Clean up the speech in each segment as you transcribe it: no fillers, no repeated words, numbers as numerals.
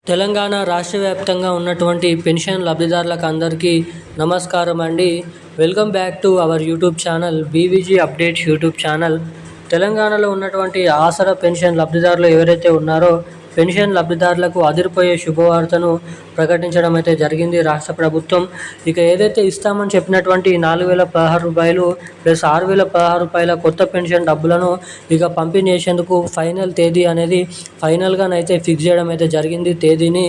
తెలంగాణ రాష్ట్ర వ్యాప్తంగా ఉన్నటువంటి పెన్షన్ లబ్ధిదారులకు అందరికీ నమస్కారం అండి. Welcome back to our YouTube channel BVG updates YouTube channel. తెలంగాణలో ఉన్నటువంటి ఆసరా పెన్షన్ లబ్ధిదారులు ఎవరైతే ఉన్నారో పెన్షన్ లబ్ధిదారులకు అదిరిపోయే శుభవార్తను ప్రకటించడం అయితే జరిగింది రాష్ట్ర ప్రభుత్వం. ఇక ఏదైతే ఇస్తామని చెప్పినటువంటి 4,016 రూపాయలు ప్లస్ 6,016 రూపాయల కొత్త పెన్షన్ డబ్బులను ఇక పంపిణీ చేసేందుకు ఫైనల్ తేదీ అనేది ఫైనల్గానైతే ఫిక్స్ చేయడం అయితే జరిగింది తేదీని.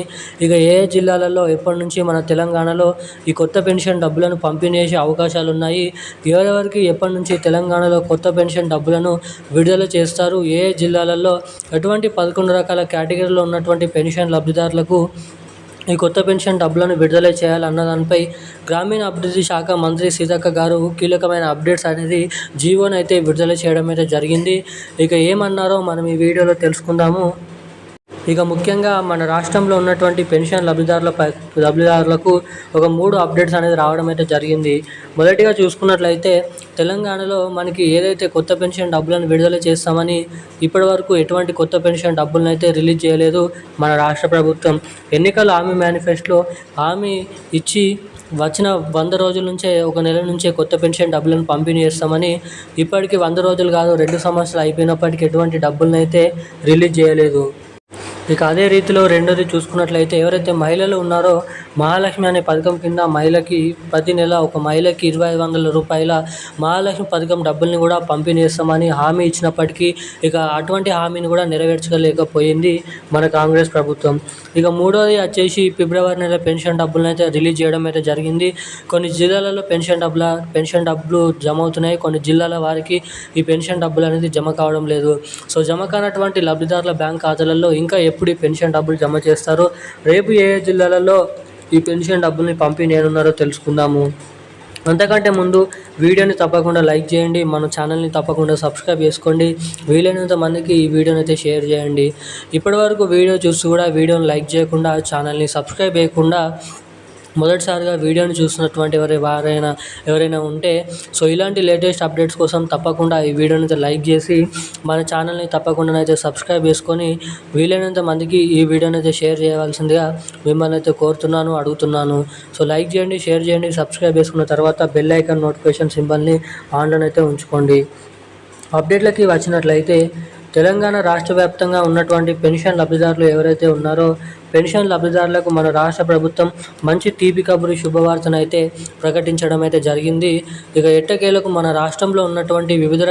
ఇక ఏ జిల్లాలలో ఎప్పటి నుంచి మన తెలంగాణలో ఈ కొత్త పెన్షన్ డబ్బులను పంపిణీ చేసే అవకాశాలు ఉన్నాయి, ఎవరెవరికి ఎప్పటి నుంచి తెలంగాణలో కొత్త పెన్షన్ డబ్బులను విడుదల చేస్తారు, ఏ జిల్లాలలో ఎటువంటి 11 రకాల కేటగిరీలో ఉన్నటువంటి పెన్షన్ లబ్ధిదారులకు ఈ కొత్త పెన్షన్ డబ్బులను విడుదల చేయాలన్న దానిపై గ్రామీణ అభివృద్ధి శాఖ మంత్రి సీతక్క గారు కీలకమైన అప్డేట్స్ అనేది జీవోని అయితే విడుదల చేయడం అయితే జరిగింది. ఇక ఏమన్నారో మనం ఈ వీడియోలో తెలుసుకుందాము. ఇక ముఖ్యంగా మన రాష్ట్రంలో ఉన్నటువంటి పెన్షన్ లబ్ధిదారులకు ఒక 3 అప్డేట్స్ అనేది రావడం అయితే జరిగింది. మొదటిగా చూసుకున్నట్లయితే తెలంగాణలో మనకి ఏదైతే కొత్త పెన్షన్ డబ్బులను విడుదల చేస్తామని ఇప్పటివరకు ఎటువంటి కొత్త పెన్షన్ డబ్బులను అయితే రిలీజ్ చేయలేదు మన రాష్ట్ర ప్రభుత్వం. ఎన్నికల హామీ మేనిఫెస్టోలో హామీ ఇచ్చి వచ్చిన 100 రోజుల నుంచే, ఒక నెల నుంచే కొత్త పెన్షన్ డబ్బులను పంపిణీ చేస్తామని ఇప్పటికీ 100 రోజులు కాదు 2 సంవత్సరాలు అయిపోయినప్పటికీ ఎటువంటి డబ్బులను అయితే రిలీజ్ చేయలేదు. ఇక అదే రీతిలో రెండోది చూసుకున్నట్లయితే ఎవరైతే మహిళలు ఉన్నారో మహాలక్ష్మి అనే పథకం కింద మహిళకి ప్రతి నెల ఒక మహిళకి 2,500 రూపాయల మహాలక్ష్మి పథకం డబ్బుల్ని కూడా పంపిణీ చేస్తామని హామీ ఇచ్చినప్పటికీ ఇక అటువంటి హామీని కూడా నెరవేర్చలేకపోయింది మన కాంగ్రెస్ ప్రభుత్వం. ఇక మూడోది వచ్చేసి ఫిబ్రవరి నెల పెన్షన్ డబ్బులను అయితే రిలీజ్ చేయడం అయితే జరిగింది. కొన్ని జిల్లాలలో పెన్షన్ డబ్బులు జమ అవుతున్నాయి, కొన్ని జిల్లాల వారికి ఈ పెన్షన్ డబ్బులు అనేది జమ కావడం లేదు. సో జమ కానటువంటి లబ్ధిదారుల బ్యాంక్ ఖాతాలలో ఇంకా ఎప్పుడు ఈ పెన్షన్ డబ్బులు జమ చేస్తారో, రేపు ఏ జిల్లాలలో ఈ పెన్షన్ డబ్బుల్ని పంపిణీ చేయనున్నారో తెలుసుకుందాము. అంతకంటే ముందు వీడియోని తప్పకుండా లైక్ చేయండి, మన ఛానల్ని తప్పకుండా సబ్స్క్రైబ్ చేసుకోండి, వీలైనంత మందికి ఈ వీడియోని అయితే షేర్ చేయండి. ఇప్పటివరకు వీడియో చూసి కూడా వీడియోని లైక్ చేయకుండా, ఛానల్ని సబ్స్క్రైబ్ చేయకుండా మొదటిసారిగా వీడియోని చూస్తున్నటువంటి ఎవరైనా ఉంటే సో ఇలాంటి లేటెస్ట్ అప్డేట్స్ కోసం తప్పకుండా ఈ వీడియోని అయితే లైక్ చేసి మన ఛానల్ని తప్పకుండా అయితే సబ్స్క్రైబ్ చేసుకొని వీలైనంత మందికి ఈ వీడియోని అయితే షేర్ చేయవలసిందిగా మిమ్మల్ని అయితే కోరుతున్నాను, అడుగుతున్నాను. సో లైక్ చేయండి, షేర్ చేయండి, సబ్స్క్రైబ్ చేసుకున్న తర్వాత బెల్ ఐకాన్ నోటిఫికేషన్ సింబల్ని ఆన్లోనైతే ఉంచుకోండి. అప్డేట్లకి వచ్చినట్లయితే తెలంగాణ రాష్ట్ర వ్యాప్తంగా ఉన్నటువంటి పెన్షన్ లబ్ధిదారులు ఎవరైతే ఉన్నారో పెన్షన్ లబ్ధిదారులకు మన రాష్ట్ర ప్రభుత్వం మంచి తీపి కబురు శుభవార్తనైతే ప్రకటించడం అయితే జరిగింది. ఇక ఎట్టకేలకు మన రాష్ట్రంలో ఉన్నటువంటి వివిధ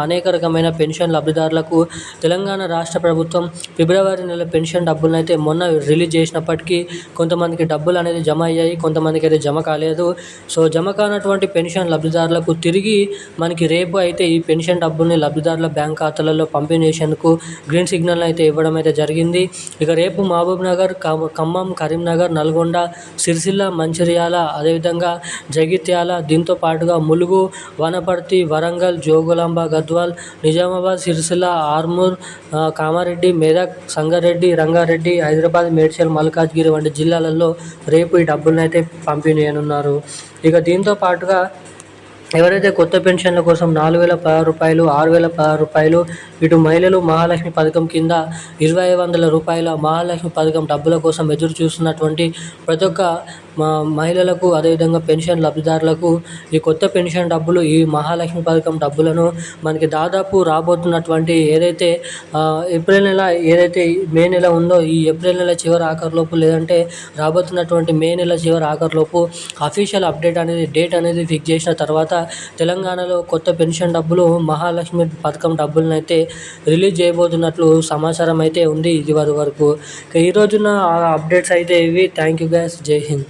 అనేక రకమైన పెన్షన్ లబ్ధిదారులకు తెలంగాణ రాష్ట్ర ప్రభుత్వం ఫిబ్రవరి నెల పెన్షన్ డబ్బులను అయితే మొన్న రిలీజ్ చేసినప్పటికీ కొంతమందికి డబ్బులు అనేది జమ అయ్యాయి, కొంతమందికి అయితే జమ కాలేదు. సో జమ కానటువంటి పెన్షన్ లబ్ధిదారులకు తిరిగి మనకి రేపు అయితే ఈ పెన్షన్ డబ్బుల్ని లబ్ధిదారుల బ్యాంక్ ఖాతాలలో పంపిణీ చేసేందుకు గ్రీన్ సిగ్నల్ అయితే ఇవ్వడం అయితే జరిగింది. ఇక రేపు మహబూబ్ నగర్, ఖమ్మం, కరీంనగర్, నల్గొండ, సిరిసిల్ల, మంచిర్యాల, అదేవిధంగా జగిత్యాల, దీంతో పాటుగా ములుగు, వనపర్తి, వరంగల్, జోగులాంబ, గద్వాల్, నిజామాబాద్, సిరిసిల్ల, ఆర్మూర్, కామారెడ్డి, మెదక్, సంగారెడ్డి, రంగారెడ్డి, హైదరాబాద్, మేడ్చల్, మల్కాజ్గిరి వంటి జిల్లాలలో రేపు ఈ డబ్బులను అయితే పంపిణీ చేయనున్నారు. ఇక దీంతో పాటుగా ఎవరైతే కొత్త పెన్షన్ల కోసం 4,016 రూపాయలు, 6,016 రూపాయలు, ఇటు మహిళలు మహాలక్ష్మి పథకం కింద 2,500 రూపాయల మహాలక్ష్మి పథకం డబ్బుల కోసం ఎదురు చూస్తున్నటువంటి ప్రతి ఒక్క మహిళలకు, అదేవిధంగా పెన్షన్ లబ్ధిదారులకు ఈ కొత్త పెన్షన్ డబ్బులు, ఈ మహాలక్ష్మి పథకం డబ్బులను మనకి దాదాపు రాబోతున్నటువంటి ఏదైతే ఏప్రిల్ నెల, ఏదైతే మే నెల ఉందో ఈ ఏప్రిల్ నెల చివరి ఆఖరిలోపు లేదంటే రాబోతున్నటువంటి మే నెల చివరి ఆఖరిలోపు అఫీషియల్ అప్డేట్ అనేది, డేట్ అనేది ఫిక్స్ చేసిన తర్వాత తెలంగాణలో కొత్త పెన్షన్ డబ్బులు, మహాలక్ష్మి పథకం డబ్బులను అయితే రిలీజ్ చేయబోతున్నట్లు సమాచారం అయితే ఉంది ఇది వరకు. ఈ రోజున అప్డేట్స్ అయితే ఇవి. థ్యాంక్ యూ గైస్, జై హింద్.